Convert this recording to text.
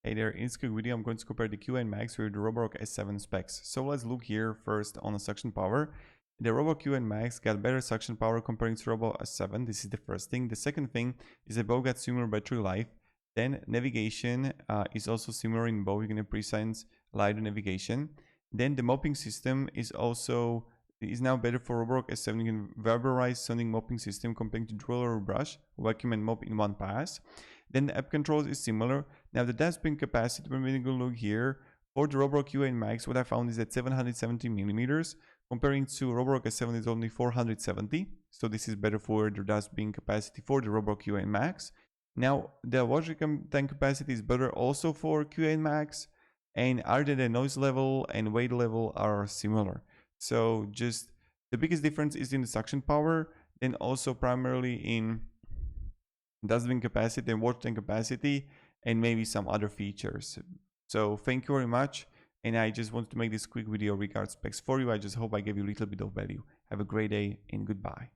Hey there, in this quick video I'm going to compare the QA Max with the Roborock S7 specs. So let's look here first on the suction power. The Roborock QA Max got better suction power comparing to Roborock S7. This is the first thing. The second thing is they both got similar battery life. Then navigation is also similar in both. You can precise light navigation. Then the mopping system is now better for Roborock S7. You can vaporize sonic mopping system comparing to driller or brush, vacuum and mop in one pass. Then the app controls is similar. Now the dustbin capacity, when we go look here, for the Roborock QA Max, what I found is that 770 millimeters, comparing to Roborock S7 is only 470. So this is better for the dustbin capacity for the Roborock QA Max. Now the water tank capacity is better also for QA Max, and other than noise level and weight level are similar. So just the biggest difference is in the suction power, then also primarily in dustbin capacity and water tank capacity, and maybe some other features. So thank you very much, and I just wanted to make this quick video regarding specs for you. I just hope I gave you a little bit of value. Have a great day and goodbye.